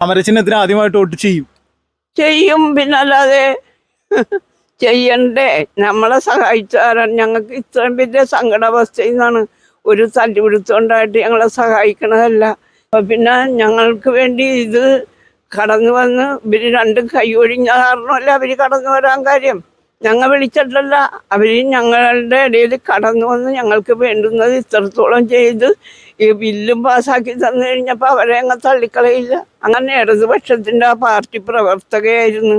സമരചിഹ്നത്തിന് ആദ്യമായിട്ട് വോട്ട് ചെയ്യും. പിന്നല്ലാതെ ചെയ്യണ്ടേ? നമ്മളെ സഹായിച്ചാരാണ്? ഞങ്ങൾക്ക് ഇത്രയും വലിയ സങ്കടാവസ്ഥയിൽ നിന്നാണ് ഒരു തല്ലുപിടുത്തമുണ്ടായിട്ട് ഞങ്ങളെ സഹായിക്കണതല്ല. അപ്പൊ പിന്നെ ഞങ്ങൾക്ക് വേണ്ടി ഇത് കടന്നു വന്ന് ഇവര് രണ്ടും കൈ ഒഴിഞ്ഞ കാരണമല്ല അവര് കടന്നു വരാൻ കാര്യം. ഞങ്ങൾ വിളിച്ചിട്ടല്ല, അവര് ഞങ്ങളുടെ ഇടയിൽ കടന്നു വന്ന് ഞങ്ങൾക്ക് വേണ്ടുന്നത് ഇത്രത്തോളം ചെയ്ത് ഈ ബില്ലും പാസ്സാക്കി തന്നു കഴിഞ്ഞപ്പോൾ അവരെ അങ്ങ് തള്ളിക്കളയില്ല. അങ്ങനെ ഇടതുപക്ഷത്തിൻ്റെ ആ പാർട്ടി പ്രവർത്തകയായിരുന്നു.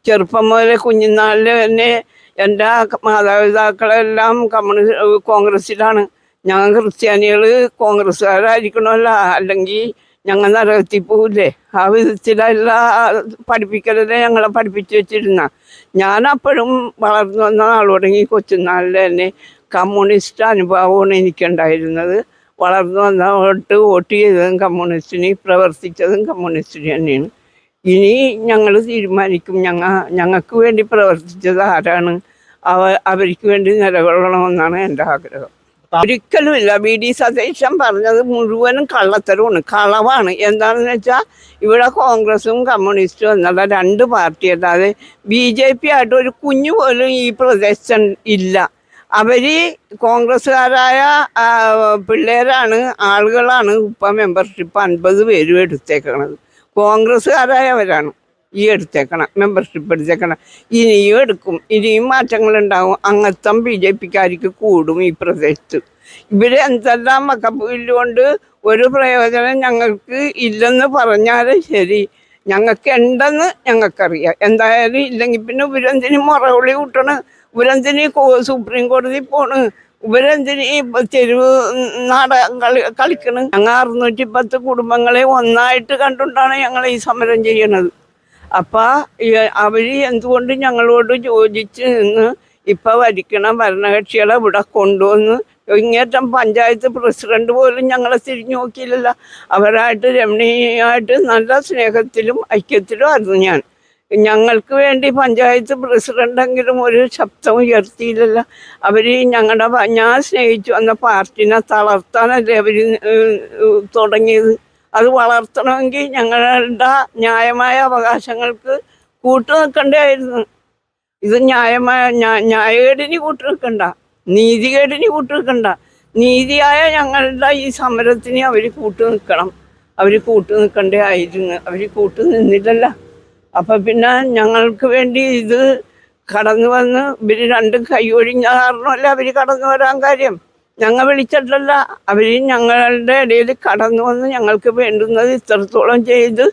ചെറുപ്പം മുതലേ കുഞ്ഞുനാളിൽ തന്നെ എൻ്റെ മാതാപിതാക്കളെല്ലാം കോൺഗ്രസ്സിലാണ്. ഞങ്ങൾ ക്രിസ്ത്യാനികൾ കോൺഗ്രസ്സുകാരായിരിക്കണമല്ല, അല്ലെങ്കിൽ ഞങ്ങൾ നരകത്തിൽ പോവില്ലേ? ആ വിധത്തിലല്ല പഠിപ്പിക്കലല്ലേ ഞങ്ങളെ പഠിപ്പിച്ച് വെച്ചിരുന്ന. ഞാനപ്പോഴും വളർന്നു വന്ന നാൾ തുടങ്ങി കൊച്ചുനാളിൽ തന്നെ കമ്മ്യൂണിസ്റ്റ് അനുഭവമാണ് എനിക്കുണ്ടായിരുന്നത്. വളർന്നു വന്ന വോട്ട് ചെയ്തതും കമ്മ്യൂണിസ്റ്റിന്, പ്രവർത്തിച്ചതും കമ്മ്യൂണിസ്റ്റിന് തന്നെയാണ്. ഇനി ഞങ്ങൾ തീരുമാനിക്കും ഞങ്ങൾക്ക് വേണ്ടി പ്രവർത്തിച്ചത് ആരാണ്, അവർക്ക് വേണ്ടി നിലകൊള്ളണമെന്നാണ് എൻ്റെ ആഗ്രഹം. ഒരിക്കലുമില്ല. വി.ഡി. സതീശൻ പറഞ്ഞത് മുഴുവനും കള്ളത്തരമാണ്, കളവാണ്. എന്താണെന്ന് വെച്ചാൽ ഇവിടെ കോൺഗ്രസും കമ്മ്യൂണിസ്റ്റും എന്നുള്ള രണ്ട് പാർട്ടി അല്ലാതെ BJP ആയിട്ട് ഒരു കുഞ്ഞു പോലും ഈ പ്രദേശത്ത് ഇല്ല. അവർ കോൺഗ്രസ്സുകാരായ പിള്ളേരാണ്, ആളുകളാണ് ഇപ്പം മെമ്പർഷിപ്പ് 50 പേരും എടുത്തേക്കണത്. കോൺഗ്രസ്സുകാരായവരാണ് ഈ എടുത്തേക്കണം, മെമ്പർഷിപ്പ് എടുത്തേക്കണം. ഇനിയും എടുക്കും, ഇനിയും മാറ്റങ്ങളുണ്ടാകും. അംഗത്വം BJPക്കാർക്ക് കൂടും ഈ പ്രദേശത്ത്. ഇവർ എന്തെല്ലാം മക്കപ്പുല്ല് കൊണ്ട് ഒരു പ്രയോജനം ഞങ്ങൾക്ക് ഇല്ലെന്ന് പറഞ്ഞാലും ശരി, ഞങ്ങൾക്ക് ഉണ്ടെന്ന് ഞങ്ങൾക്കറിയാം. എന്തായാലും ഇല്ലെങ്കിൽ പിന്നെ ഇവരെന്തിന് മുറവിളി കൂട്ടണ്, ഇവരെന്തിന് സുപ്രീം കോടതി പോണ്, ഇവരെന്തിന് തെരുവ് നാടകം കളിക്കണ്. ഞങ്ങൾ 610 കുടുംബങ്ങളെ ഒന്നായിട്ട് കണ്ടുകൊണ്ടാണ് ഞങ്ങൾ ഈ സമരം ചെയ്യണത്. അപ്പം അവർ എന്തുകൊണ്ട് ഞങ്ങളോട് യോജിച്ച് നിന്ന് ഇപ്പം ഭരിക്കണ ഭരണകക്ഷികളെ ഇവിടെ കൊണ്ടുവന്ന് ഇങ്ങേറ്റം പഞ്ചായത്ത് പ്രസിഡന്റ് പോലും ഞങ്ങളെ തിരിഞ്ഞു നോക്കിയില്ലല്ലോ. അവരായിട്ട് രമണീയമായിട്ട് നല്ല സ്നേഹത്തിലും ഐക്യത്തിലും ആയിരുന്നു ഞാൻ. ഞങ്ങൾക്ക് വേണ്ടി പഞ്ചായത്ത് പ്രസിഡന്റെങ്കിലും ഒരു ശബ്ദം ഉയർത്തിയില്ലല്ലോ. അവർ ഞാൻ സ്നേഹിച്ചു വന്ന പാർട്ടിനെ തളർത്താനല്ലേ അവർ തുടങ്ങിയത്. അത് വളർത്തണമെങ്കിൽ ഞങ്ങളുടെ ന്യായമായ അവകാശങ്ങൾക്ക് കൂട്ടു നിൽക്കേണ്ടതായിരുന്നു. ഇത് ന്യായകേടിന് കൂട്ടു നിൽക്കണ്ട, നീതികേടിന് കൂട്ടു നിൽക്കണ്ട. നീതിയായ ഞങ്ങളുടെ ഈ സമരത്തിന് അവർ കൂട്ടു നിൽക്കണം. അവർ കൂട്ടു നിൽക്കേണ്ടതായിരുന്നു. അവർ കൂട്ടു നിന്നില്ലല്ല. അപ്പം പിന്നെ ഞങ്ങൾക്ക് വേണ്ടി ഇത് കടന്നു വന്ന് ഇവർ രണ്ടും കൈ ഒഴിഞ്ഞ കാരണമല്ല അവർ കടന്നു വരാൻ കാര്യം. ഞങ്ങൾ വിളിച്ചിട്ടല്ല, അവർ ഞങ്ങളുടെ ഇടയിൽ കടന്നു വന്ന് ഞങ്ങൾക്ക് വേണ്ടുന്നത് ഇത്രത്തോളം ചെയ്ത്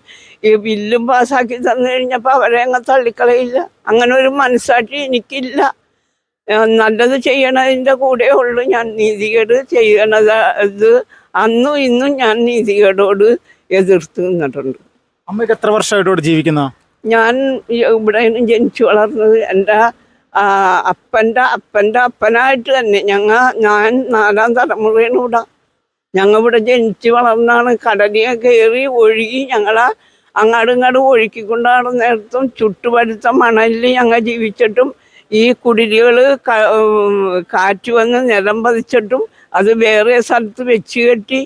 ഈ ബില്ലും പാസ്സാക്കി തന്നു കഴിഞ്ഞപ്പോൾ അവരെ അങ്ങ് തള്ളിക്കളയില്ല. അങ്ങനെ ഒരു മനസ്സാക്ഷി എനിക്കില്ല. നല്ലത് ചെയ്യണതിൻ്റെ കൂടെ ഉള്ളു ഞാൻ. നീതികേട് ചെയ്യണത് ഇത് അന്നും ഇന്നും ഞാൻ നീതികേടോട് എതിർത്ത് നിന്നിട്ടുണ്ട്. അമ്മയ്ക്ക് എത്ര വർഷമായിട്ടോട് ജീവിക്കുന്ന? ഞാൻ ഇവിടെ ജനിച്ചു വളർന്നത് എൻ്റെ അപ്പൻ്റെ അപ്പനായിട്ട് തന്നെ. ഞാൻ 4ാം തലമുറയാണ് ഇവിടെ. ഇവിടെ ജനിച്ച് വളർന്നാണ്. കടലിയെ കയറി ഒഴുകി ഞങ്ങളെ അങ്ങാടും ഒഴുക്കിക്കൊണ്ടാണ് നേരത്തും ചുട്ടുപഴുത്ത മണലിൽ ഞങ്ങൾ ജീവിച്ചിട്ടും ഈ കുടിലുകൾ കാറ്റ് വന്ന് നിലം പതിച്ചിട്ടും അത് വേറെ സ്ഥലത്ത് വെച്ച് കെട്ടി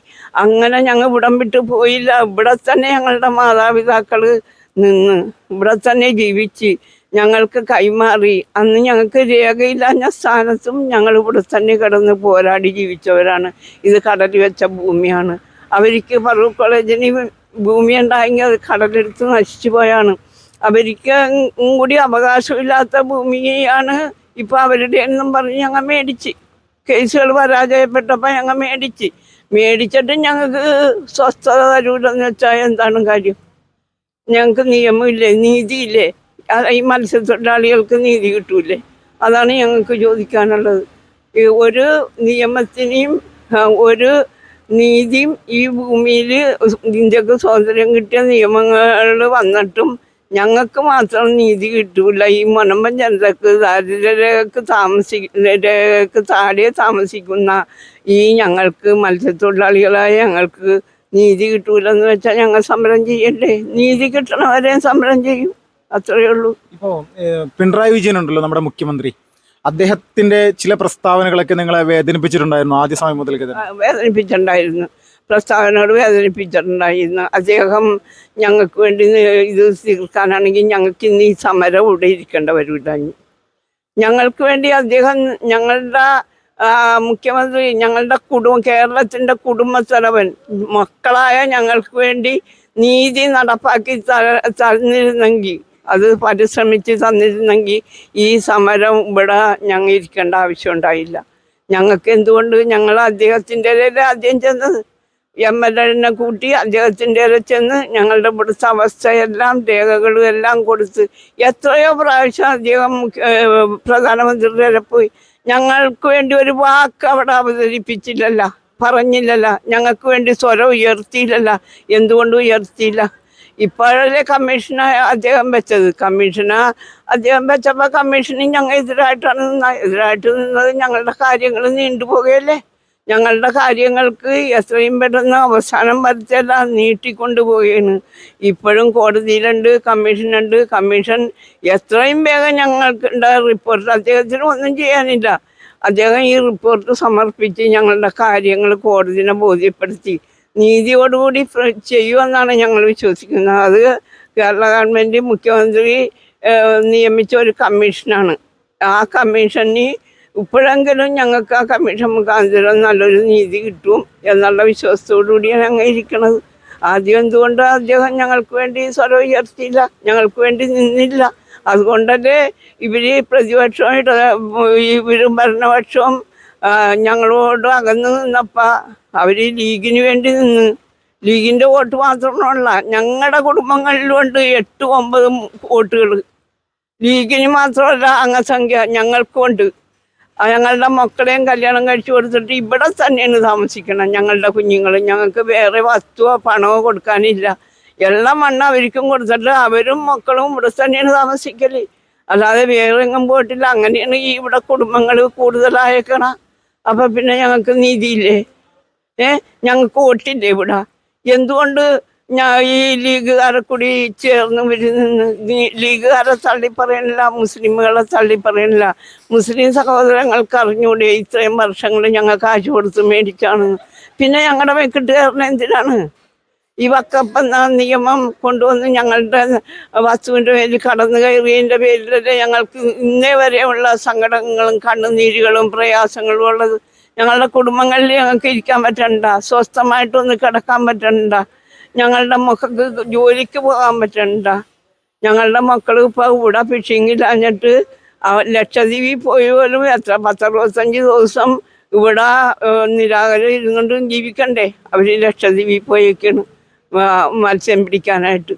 അങ്ങനെ ഞങ്ങൾ ഇവിടം വിട്ട് പോയില്ല. ഇവിടെ തന്നെ ഞങ്ങളുടെ മാതാപിതാക്കൾ നിന്ന് ഇവിടെ തന്നെ ജീവിച്ച് ഞങ്ങൾക്ക് കൈമാറി. അന്ന് ഞങ്ങൾക്ക് രേഖയില്ലാഞ്ഞ സ്ഥാനത്തും ഞങ്ങൾ ഇവിടെ തന്നെ കിടന്ന് പോരാടി ജീവിച്ചവരാണ്. ഇത് കടൽ വെച്ച ഭൂമിയാണ്. അവർക്ക് ഫറൂഖ് കോളേജിന് ഭൂമി ഉണ്ടായെങ്കിൽ അത് കടലെടുത്ത് നശിച്ചു പോയാണ്. അവർക്ക് കൂടി അവകാശമില്ലാത്ത ഭൂമിയാണ് ഇപ്പം അവരുടെ എന്നും പറഞ്ഞ് ഞങ്ങൾ മേടിച്ച്. കേസുകൾ പരാജയപ്പെട്ടപ്പോൾ ഞങ്ങൾ മേടിച്ചിട്ട് ഞങ്ങൾക്ക് സ്വസ്ഥത തരൂലെന്ന് വെച്ചാൽ എന്താണ് കാര്യം? ഞങ്ങൾക്ക് നിയമമില്ലേ, നീതിയില്ലേ? ഈ മത്സ്യത്തൊഴിലാളികൾക്ക് നീതി കിട്ടൂലേ? അതാണ് ഞങ്ങൾക്ക് ചോദിക്കാനുള്ളത്. ഒരു നിയമത്തിനെയും ഒരു നീതിയും ഈ ഭൂമിയിൽ ഇന്ത്യക്ക് സ്വാതന്ത്ര്യം കിട്ടിയ നിയമങ്ങൾ വന്നിട്ടും ഞങ്ങൾക്ക് മാത്രം നീതി കിട്ടൂല. ഈ മുനമ്പൻ ജനതക്ക്, ദാരിദ്ര്യരേഖക്ക് താഴെ താമസിക്കുന്ന ഈ ഞങ്ങൾക്ക് മത്സ്യത്തൊഴിലാളികളായ ഞങ്ങൾക്ക് നീതി കിട്ടൂലെന്ന് വെച്ചാൽ ഞങ്ങൾ സമരം ചെയ്യണ്ടേ? നീതി കിട്ടണവരെയും സമരം ചെയ്യും, അത്രയേ ഉള്ളൂ. ഇപ്പോൾ പിണറായി വിജയൻ ഉണ്ടല്ലോ, നമ്മുടെ മുഖ്യമന്ത്രി, അദ്ദേഹത്തിന്റെ ചില പ്രസ്താവനകളൊക്കെ നിങ്ങളെ വേദനിപ്പിച്ചിട്ടുണ്ടായിരുന്നു ആദ്യ സമയം മുതൽക്ക്? വേദനിപ്പിച്ചിട്ടുണ്ടായിരുന്നു. പ്രസ്താവനകൾ വേദനിപ്പിച്ചിട്ടുണ്ടായിരുന്നു. അദ്ദേഹം ഞങ്ങൾക്ക് വേണ്ടി ഇത് തീർക്കാനാണെങ്കിൽ ഞങ്ങൾക്ക് ഇന്ന് ഈ സമരം ഇവിടെ ഇരിക്കേണ്ട വരില്ലാഞ്ഞു. ഞങ്ങൾക്ക് വേണ്ടി അദ്ദേഹം ഞങ്ങളുടെ മുഖ്യമന്ത്രി, ഞങ്ങളുടെ കേരളത്തിൻ്റെ കുടുംബത്തലവൻ മക്കളായ ഞങ്ങൾക്ക് വേണ്ടി നീതി നടപ്പാക്കി തന്നിരുന്നെങ്കിൽ, അത് പരിശ്രമിച്ച് തന്നിരുന്നെങ്കിൽ ഈ സമരം ഇവിടെ ഞങ്ങൾ ഇരിക്കേണ്ട ആവശ്യം ഉണ്ടായില്ല. ഞങ്ങൾക്ക് എന്തുകൊണ്ട് ഞങ്ങൾ അദ്ദേഹത്തിൻ്റെ ആദ്യം ചെന്നത് MLA കൂട്ടി അദ്ദേഹത്തിൻ്റെ ചെന്ന് ഞങ്ങളുടെ ഇവിടുത്തെ അവസ്ഥയെല്ലാം രേഖകളും എല്ലാം കൊടുത്ത് എത്രയോ പ്രാവശ്യം അദ്ദേഹം പ്രധാനമന്ത്രിയുടെ പോയി ഞങ്ങൾക്ക് വേണ്ടി ഒരു വാക്ക് അവിടെ അവതരിപ്പിച്ചില്ലല്ല, പറഞ്ഞില്ലല്ല, ഞങ്ങൾക്ക് വേണ്ടി സ്വരം ഉയർത്തിയില്ലല്ല. എന്തുകൊണ്ട് ഉയർത്തിയില്ല? ഇപ്പോഴല്ലേ കമ്മീഷനെ അദ്ദേഹം വെച്ചത്. അദ്ദേഹം വെച്ചപ്പോൾ കമ്മീഷന് ഞങ്ങൾ എതിരായിട്ട് നിന്നത് ഞങ്ങളുടെ കാര്യങ്ങൾ നീണ്ടുപോകുകയല്ലേ. ഞങ്ങളുടെ കാര്യങ്ങൾക്ക് എത്രയും പെട്ടെന്ന് അവസാനം വരച്ചെല്ലാം നീട്ടിക്കൊണ്ടുപോവുകയാണ്. ഇപ്പോഴും കോടതിയിലുണ്ട്, കമ്മീഷനുണ്ട്. കമ്മീഷൻ എത്രയും വേഗം ഞങ്ങൾക്കുണ്ട് റിപ്പോർട്ട്. അദ്ദേഹത്തിന് ഒന്നും ചെയ്യാനില്ല. അദ്ദേഹം ഈ റിപ്പോർട്ട് സമർപ്പിച്ച് ഞങ്ങളുടെ കാര്യങ്ങൾ കോടതിനെ ബോധ്യപ്പെടുത്തി നീതിയോടുകൂടി ചെയ്യുമെന്നാണ് ഞങ്ങൾ വിശ്വസിക്കുന്നത്. അത് കേരള ഗവൺമെൻറ് മുഖ്യമന്ത്രി നിയമിച്ച ഒരു കമ്മീഷനാണ്. ആ കമ്മീഷന് ഇപ്പോഴെങ്കിലും ഞങ്ങൾക്ക് ആ കമ്മീഷൻ മുഖാന്തരം നല്ലൊരു നീതി കിട്ടും എന്നുള്ള വിശ്വാസത്തോടു കൂടിയാണ് ഞങ്ങൾ ഇരിക്കുന്നത്. ആദ്യം എന്തുകൊണ്ട് അദ്ദേഹം ഞങ്ങൾക്ക് വേണ്ടി സ്വരം ഉയർത്തിയില്ല, ഞങ്ങൾക്ക് വേണ്ടി നിന്നില്ല? അതുകൊണ്ടല്ലേ ഇവർ പ്രതിപക്ഷമായിട്ട് ഇവരും ഭരണപക്ഷവും ഞങ്ങളോട് അകന്ന് നിന്നപ്പോൾ അവർ ലീഗിന് വേണ്ടി നിന്ന്. ലീഗിൻ്റെ വോട്ട് മാത്രമല്ല, ഞങ്ങളുടെ കുടുംബങ്ങളിലുണ്ട് 8-9 വോട്ടുകൾ. ലീഗിന് മാത്രമല്ല അംഗസംഖ്യ ഞങ്ങൾക്കുണ്ട്. ഞങ്ങളുടെ മക്കളെയും കല്യാണം കഴിച്ചു കൊടുത്തിട്ട് ഇവിടെ തന്നെയാണ് താമസിക്കണം. ഞങ്ങളുടെ കുഞ്ഞുങ്ങൾ, ഞങ്ങൾക്ക് വേറെ വസ്തുവോ പണമോ കൊടുക്കാനില്ല. എല്ലാം മണ്ണ് അവർക്കും കൊടുത്തിട്ട് അവരും മക്കളും ഇവിടെ തന്നെയാണ് താമസിക്കൽ, അല്ലാതെ വേറെ എങ്ങും പോയിട്ടില്ല. അങ്ങനെയാണ് ഈ ഇവിടെ കുടുംബങ്ങൾ കൂടുതലായേക്കണം. അപ്പം പിന്നെ ഞങ്ങൾക്ക് നീതിയില്ലേ? ഞങ്ങൾക്ക് വോട്ടില്ലേ ഇവിടെ? എന്തുകൊണ്ട് ഈ ലീഗുകാരെ കൂടി ചേർന്ന് വരുന്ന ലീഗുകാരെ തള്ളിപ്പറയണില്ല, മുസ്ലിമുകളെ തള്ളിപ്പറയണില്ല? മുസ്ലിം സഹോദരങ്ങൾക്ക് അറിഞ്ഞൂടെ ഇത്രയും വർഷങ്ങൾ ഞങ്ങൾ കാശ് കൊടുത്ത് മേടിച്ചാണ്? പിന്നെ ഞങ്ങളുടെ വെക്കിട്ട് കയറണ എന്തിനാണ്? ഈ വക്കപ്പ് എന്ന നിയമം കൊണ്ടുവന്ന് ഞങ്ങളുടെ വസ്തുവിൻ്റെ പേരിൽ കടന്നു കയറിയതിൻ്റെ പേരിലല്ലേ ഞങ്ങൾക്ക് ഇന്നേ വരെയുള്ള സങ്കടങ്ങളും കണ്ണുനീരുകളും പ്രയാസങ്ങളും ഉള്ളത്. ഞങ്ങളുടെ കുടുംബങ്ങളിൽ ഞങ്ങൾക്ക് ഇരിക്കാൻ പറ്റണ്ട, സ്വസ്ഥമായിട്ടൊന്ന് കിടക്കാൻ പറ്റണ്ട, ഞങ്ങളുടെ മക്കൾക്ക് ജോലിക്ക് പോകാൻ പറ്റണ്ട. ഞങ്ങളുടെ മക്കൾ ഇപ്പോൾ ഇവിടെ ഫിഷിങ്ങില്ലാഞ്ഞിട്ട് ലക്ഷദ്വീപിൽ പോയി പോലും 10-65 ദിവസം ഇവിടെ നിരാകരം ഇരുന്നുകൊണ്ടും ജീവിക്കണ്ടേ? അവർ ലക്ഷദ്വീപിൽ പോയേക്കാണ് മത്സ്യം പിടിക്കാനായിട്ട്.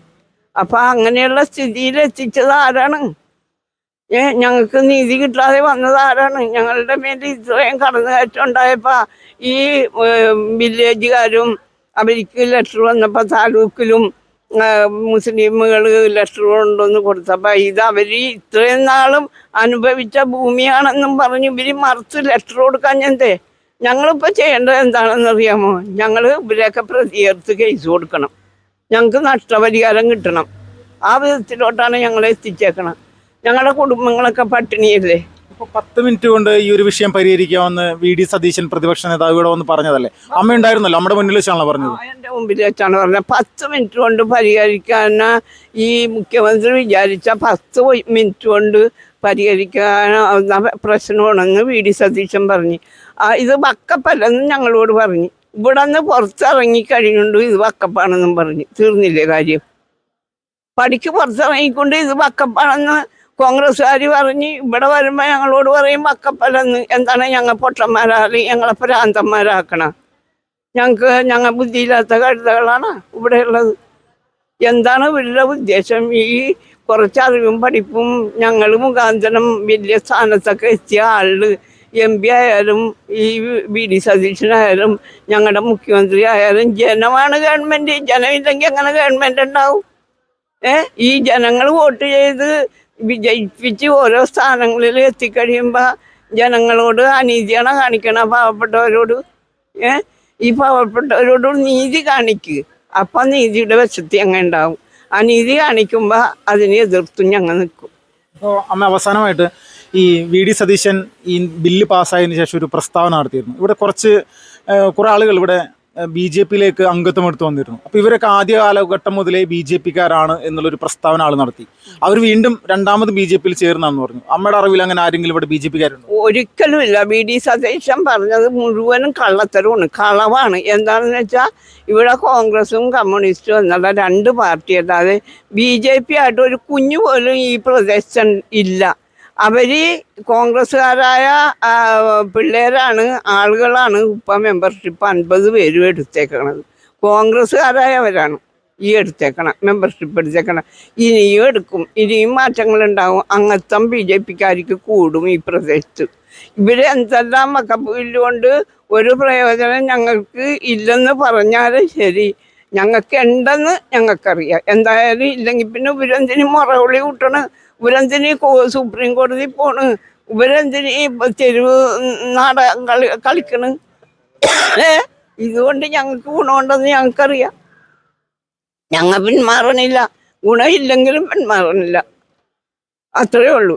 അപ്പം അങ്ങനെയുള്ള സ്ഥിതിയിൽ എത്തിച്ചത് ആരാണ്? ഞങ്ങൾക്ക് നീതി കിട്ടാതെ വന്നത് ആരാണ്? ഞങ്ങളുടെ മേലിൽ ഇത്രയും കടന്നുകയറ്റം ഉണ്ടായപ്പോൾ ഈ വില്ലേജുകാരും അവർക്ക് ലെറ്റർ വന്നപ്പോൾ താലൂക്കിലും മുസ്ലിമുകൾ ലെറ്റർ കൊണ്ടുവന്ന് കൊടുത്തപ്പോൾ ഇത് അവർ ഇത്രയും നാളും അനുഭവിച്ച ഭൂമിയാണെന്നും പറഞ്ഞ് ഇവർ മറുത്ത് ലെറ്റർ കൊടുക്കാൻ എന്തേ? ഞങ്ങളിപ്പോൾ ചെയ്യേണ്ടത് എന്താണെന്നറിയാമോ? ഞങ്ങൾ ഇവരെയൊക്കെ പ്രതിയേർത്ത് കേസ് കൊടുക്കണം, ഞങ്ങൾക്ക് നഷ്ടപരിഹാരം കിട്ടണം. ആ വിധത്തിലോട്ടാണ് ഞങ്ങളെ എത്തിച്ചേക്കണം. ഞങ്ങളുടെ കുടുംബങ്ങളൊക്കെ പട്ടിണിയല്ലേ. ഇപ്പോൾ 10 മിനിറ്റ് കൊണ്ട് ഈ ഒരു വിഷയം പരിഹരിക്കാമെന്ന് VD സതീശൻ പ്രതിപക്ഷ നേതാവ് ഇവിടെ വന്ന് പറഞ്ഞതല്ലേ? അമ്മ ഉണ്ടായിരുന്നല്ലോ, നമ്മുടെ മുന്നിൽ വെച്ചാണല്ലോ പറഞ്ഞത്. എൻ്റെ മുമ്പിൽ വെച്ചാണ് പറഞ്ഞത്. 10 മിനിറ്റ് കൊണ്ട് പരിഹരിക്കാൻ ഈ മുഖ്യമന്ത്രി വിചാരിച്ച 10 മിനിറ്റ് കൊണ്ട് പരിഹരിക്കാവുന്ന പ്രശ്നമാണെന്ന് VD സതീശൻ പറഞ്ഞു. ഇത് വക്കപ്പല്ലെന്ന് ഞങ്ങളോട് പറഞ്ഞു. ഇവിടെ നിന്ന് പുറത്തിറങ്ങിക്കഴിഞ്ഞുകൊണ്ട് ഇത് വക്കപ്പാണെന്നും പറഞ്ഞു. തീർന്നില്ലേ കാര്യം? പടിക്ക് പുറത്തിറങ്ങിക്കൊണ്ട് ഇത് വക്കപ്പാണെന്ന് കോൺഗ്രസ്സുകാർ പറഞ്ഞ് ഇവിടെ വരുമ്പോൾ ഞങ്ങളോട് പറയും വക്കപ്പല്ലെന്ന്. എന്താണ് ഞങ്ങൾ പൊട്ടന്മാരാ അല്ലെങ്കിൽ ഞങ്ങളെ ഭ്രാന്തന്മാരാക്കണം? ഞങ്ങൾ ബുദ്ധിയില്ലാത്ത കഴുതകളാണ് ഇവിടെ ഉള്ളത്. എന്താണ് ഇവരുടെ ഉദ്ദേശം? ഈ കുറച്ച് അറിവും പഠിപ്പും ഞങ്ങൾ മുഖാന്തരം വലിയ സ്ഥാനത്തൊക്കെ എത്തിയ ആള് MP ആയാലും ഈ VD സതീശനായാലും ഞങ്ങളുടെ മുഖ്യമന്ത്രി ആയാലും ജനമാണ് ഗവൺമെൻറ്. ജനമില്ലെങ്കിൽ അങ്ങനെ ഗവൺമെൻറ് ഉണ്ടാവും? ഈ ജനങ്ങൾ വോട്ട് ചെയ്ത് വിജയിപ്പിച്ച് ഓരോ സ്ഥാനങ്ങളിൽ എത്തിക്കഴിയുമ്പോൾ ജനങ്ങളോട് അനീതിയാണ് കാണിക്കണം. പാവപ്പെട്ടവരോട് ഈ പാവപ്പെട്ടവരോട് നീതി കാണിക്കുക. അപ്പം നീതിയുടെ വശത്ത് ഞങ്ങൾ ഉണ്ടാവും. അനീതി കാണിക്കുമ്പോൾ അതിനെ എതിർത്തും ഞങ്ങൾ നിൽക്കും. അപ്പോൾ അമ്മ, അവസാനമായിട്ട് ഈ VD സതീശൻ ഈ ബില്ല് പാസ്സായതിനു ശേഷം ഒരു പ്രസ്താവന നടത്തിയിരുന്നു. ഇവിടെ കുറേ ആളുകൾ ഇവിടെ BJP-യിലേക്ക് അംഗത്വം എടുത്തു വന്നിരുന്നു. അപ്പോൾ ഇവരൊക്കെ ആദ്യ കാലഘട്ടം മുതലേ BJP-ക്കാരാണ് എന്നുള്ളൊരു പ്രസ്താവന ആൾ നടത്തി. അവർ വീണ്ടും രണ്ടാമത് BJP-യിൽ ചേർന്നാന്ന് പറഞ്ഞു. അമ്മയുടെ അറിവിൽ അങ്ങനെ ആരെങ്കിലും ഇവിടെ BJP-ക്കാരുണ്ടോ? ഒരിക്കലുമില്ല. VD സതീശൻ പറഞ്ഞത് മുഴുവനും കള്ളത്തരമാണ്, കളവാണ്. എന്താണെന്ന് വെച്ചാൽ ഇവിടെ കോൺഗ്രസും കമ്മ്യൂണിസ്റ്റും എന്നുള്ള രണ്ട് പാർട്ടി അല്ലാതെ BJP ആയിട്ട് ഒരു കുഞ്ഞു പോലും ഈ പ്രദേശം ഇല്ല. അവർ കോൺഗ്രസ്സുകാരായ പിള്ളേരാണ്, ആളുകളാണ് ഇപ്പം മെമ്പർഷിപ്പ് 50 പേരും എടുത്തേക്കണത്. കോൺഗ്രസ്സുകാരായവരാണ് ഈ മെമ്പർഷിപ്പ് എടുത്തേക്കണം. ഇനിയും എടുക്കും, ഇനിയും മാറ്റങ്ങളുണ്ടാവും. അംഗത്വം BJP-ക്കാർക്ക് കൂടും ഈ പ്രദേശത്ത്. ഇവരെന്തെല്ലാം മക്കപ്പില്ലുകൊണ്ട് ഒരു പ്രയോജനം ഞങ്ങൾക്ക് ഇല്ലെന്ന് പറഞ്ഞാലും ശരി, ഞങ്ങൾക്ക് ഉണ്ടെന്ന് ഞങ്ങൾക്കറിയാം. എന്തായാലും ഇല്ലെങ്കിൽ പിന്നെ ഇവരെന്തിനും മുറവിളി കൂട്ടണ്, ഇവരെന്തിന് സുപ്രീം കോടതി പോണ്, ഇവരെന്തിന് തെരുവ് നാടകം കളിക്കണ്. ഇതുകൊണ്ട് ഞങ്ങൾക്ക് ഗുണമുണ്ടെന്ന് ഞങ്ങൾക്കറിയാം. ഞങ്ങൾ പിന്മാറണില്ല, ഗുണമില്ലെങ്കിലും പിന്മാറണില്ല, അത്രയേ ഉള്ളൂ.